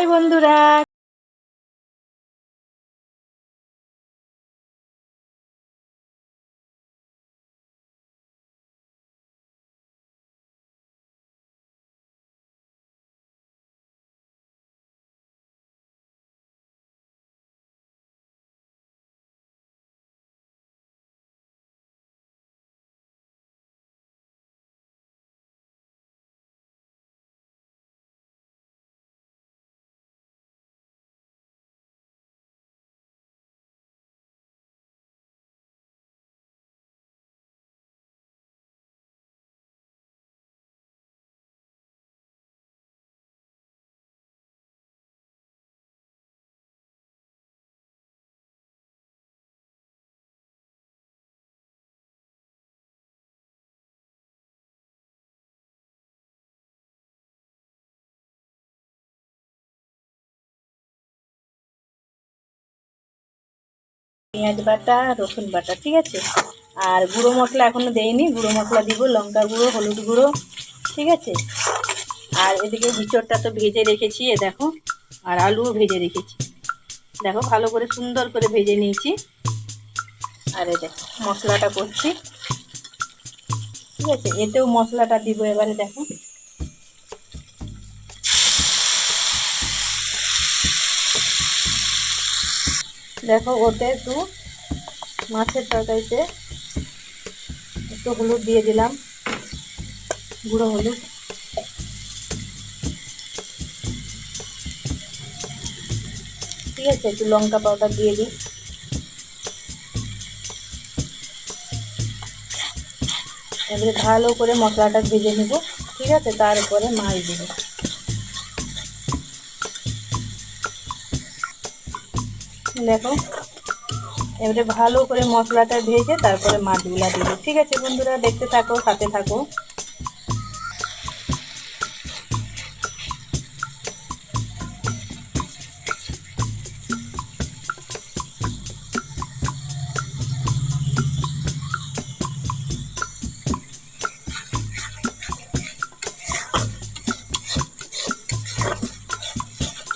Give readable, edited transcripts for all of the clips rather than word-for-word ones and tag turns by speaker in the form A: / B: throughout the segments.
A: High বন্ধুরা, পেঁয়াজ বাটা, রসুন বাটা, ঠিক আছে। আর গুঁড়ো মশলা এখনো দেইনি, গুঁড়ো মশলা দিব, লঙ্কা গুঁড়ো, হলুদ গুঁড়ো, ঠিক আছে। আর এদিকে ভিতরটা তো ভেজে রেখেছি, এ দেখো। আর আলুও ভেজে রেখেছি, দেখো ভালো করে সুন্দর করে ভেজে নিয়েছি। আর এই দেখো মশলাটা করছি, ঠিক আছে। এতেও মশলাটা দিব এবারে, দেখো। দেখো ওতে একটু মাছের তরকারিতে একটু হলুদ দিয়ে দিলাম, গুঁড়ো হলুদ, ঠিক আছে। একটু লঙ্কা পাউডার দিয়ে দিই। এবারে ভালো করে মশলাটা ভেজে নেব, ঠিক আছে। তারপরে মাছ দেব, দেখো। এবারে ভালো করে মশলাটা ভেজে তারপরে মাছগুলা দেবো, ঠিক আছে বন্ধুরা। দেখতে থাকো, সাথে থাকো।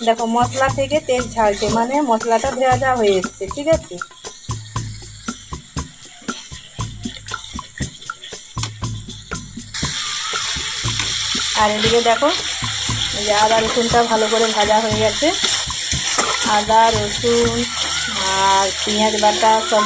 A: দেখো মশলা থেকে তেল ছাড়ছে, মানে মশলাটা ভাজা হয়ে এসছে, ঠিক আছে। আর এদিকে দেখো, এই যে আদা রসুনটা ভালো করে ভাজা হয়ে গেছে। আদা রসুন আর পেঁয়াজ বাটা সব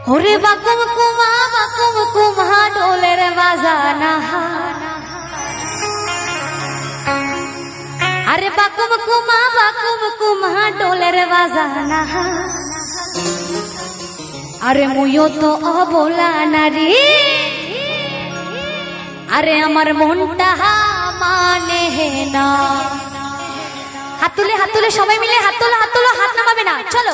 B: ওরে বাকুম কুমা ডোলের বাজানা, আরে বাকুম কুমা ডোলের বাজানা, আরে মুইও তো অবলা নারী, আরে আমার মনটা মানে না। হাত তুলে সবাই মিলে হাত তোলো, হাত নামাবে না, চলো।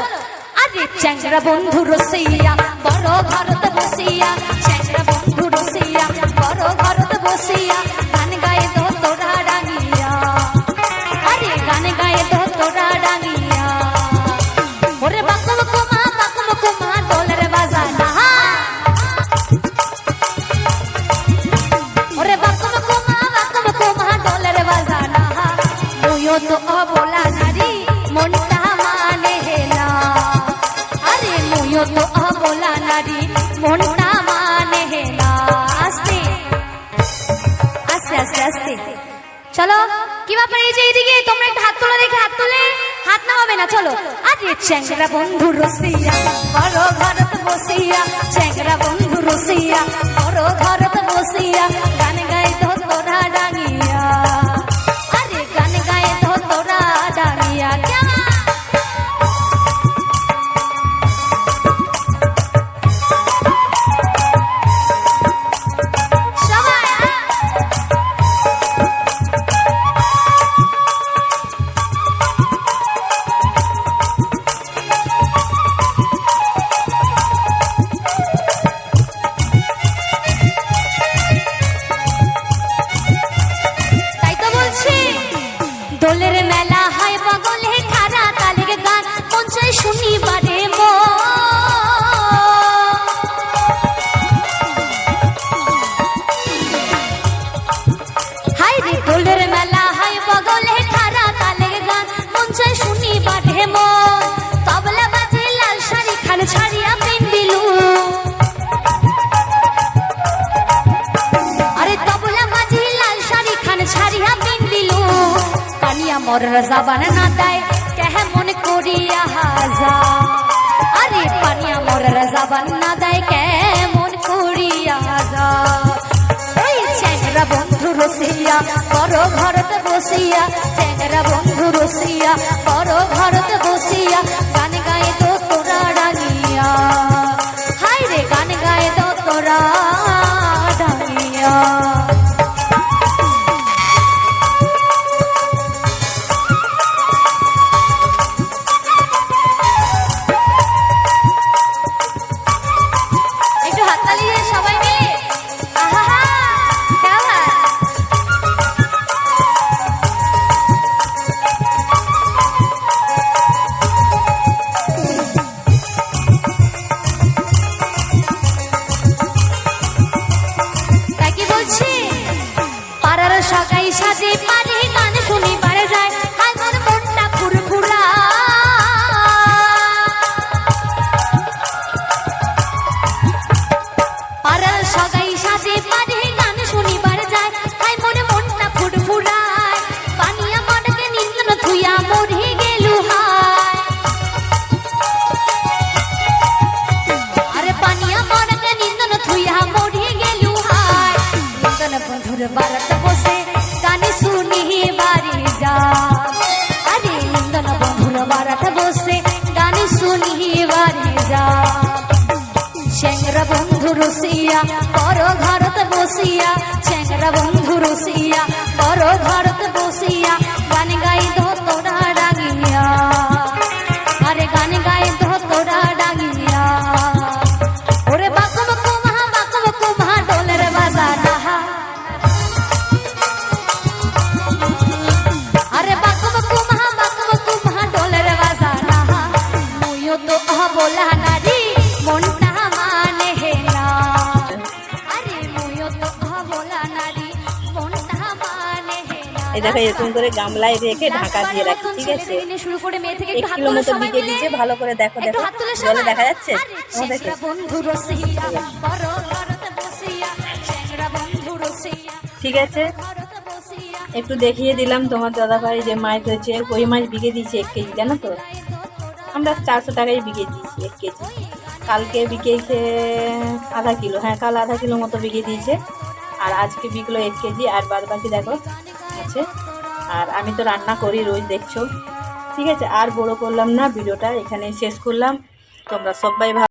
B: আরে চ্যাংরা বন্ধু রসিয়া বড় ঘরত বসিয়া, চ্যাংরা বন্ধু রসিয়া বড় ঘরত বসিয়া, গান গায়ে তো তোরা ডাঙিয়া, আরে গান গায়ে তো তোরা ডাঙিয়া। ওরে বাকুম কুমা ডোলের বাজানা, ওরে বাকুম কুমা ডোলের বাজানা, তুইও তো অবলা নারী মনটা মানে না, আরে মুইও তো অবলা নারী মনটা মানে না। আস্তে আস্তে আস্তে আস্তে চলো। কি ব্যাপার, এই যে এইদিকে তোমরা একটু হাত তোলা, দেখে হাত তুলে, হাত নামাবে না, চলো। আরে চ্যাংরা বন্ধু রসিয়া বড় ঘরত বসিয়া, চ্যাংরা বন্ধু রসিয়া বড় ঘরত বসিয়া, গান গাই তো তোরা ডাঙিয়া, আরে গান গাই তো তোরা ডাঙিয়া। দোলের মেলা হয় বগলে খারা তালের গান, মন চাই শুনিবারে হাই রে। দোলের মেলা হয় বগলে খারা তালের গান, মন চাই শুনিবারে তবলা বাজে লাল শাড়ি খান ছাড়িয়া পিন্দিলু, আরে তবলা বাজে লাল শাড়ি খান ছাড়িয়া পিন্দিলু, পানিয়া মোর জবান না দেয় কেমন করিয়া হাজা, আরে পানিয়া মোর জবান না দেয় কেমন করিয়া হাজা। ওই চ্যাংরা বন্ধু রসিয়া বড় ঘরত বসিয়া, চ্যাংরা বন্ধু রসিয়া বড় ঘরত বসিয়া, গান গায়ে তো তোরা ডাঙিয়া, হাই রে গান গায়ে তো তোরা ডাঙিয়া। সগাই সাজে পারে গান শুনিবার যায়, আমার মনটা ফুরফুরা, পাড়ার সগাই সাজে পারে গান শুনিবার যায়, মনে মনটা ফুরফুরায়, পানিয়া মনকে নিন্দন থুইয়া মরি গেলু হায়, আরে পানিয়া মনকে নিন্দন থুইয়া মরি গেলু হায়। নিন্দন বন্ধুর বারাত বসে গান শুনি বাড়ি যা, আরে নিন্দন বন্ধুর বারাত বসে গান শুনি বাড়ি যা। চ্যাংরা বন্ধু রসিয়া বড় ঘরত বসিয়া, চ্যাংরা বন্ধু রসিয়া বড় ঘরত বসিয়া, গান গাই তো তোরা ডাঙিয়া, আরে গান গাই তো তোরা ডাঙিয়া। ওরে বাকুম কুমা ডোলের বাজানা, আরে বাকুম কুমা ডোলের বাজানা, মুইও তো অবলা নারী মনটা মানে না, আরে মুইও তো অবলা নারী মনটা মানে না।
A: এই দেখো এরকম করে গামলায় রেখে ঢাকা দিয়ে রাখি, ঠিক আছে?
B: শুরু করে মেয়ে থেকে
A: 1 কিলো মতো বিকে দিয়েছে, ভালো করে দেখো, দেখো জলে দেখা যাচ্ছে,
B: চ্যাংরা বন্ধু রসিয়া বড় ঘরত বসিয়া, চ্যাংরা বন্ধু রসিয়া,
A: ঠিক আছে? একটু দেখিয়ে দিলাম তোমার দাদাভাই যে মাছ হয়েছে, কই মাছ বিকে দিয়েছে 1 কেজি, জানো তো? আমরা 400 টাকায় বিকে দিয়েছি 1 কেজি। কালকে বিকেছে আধা কিলো, হ্যাঁ কাল আধা কিলো মতো বিকে দিয়েছে, আর আজকে বিকলো 1 কেজি, আর বাদ বাকি দেখো আছে। আর আমি তো রান্না করি রোজ, দেখছো। ঠিক আছে, আর বড় করলাম না, ভিডিওটা এখানে শেষ করলাম। তোমরা সবাই ভালো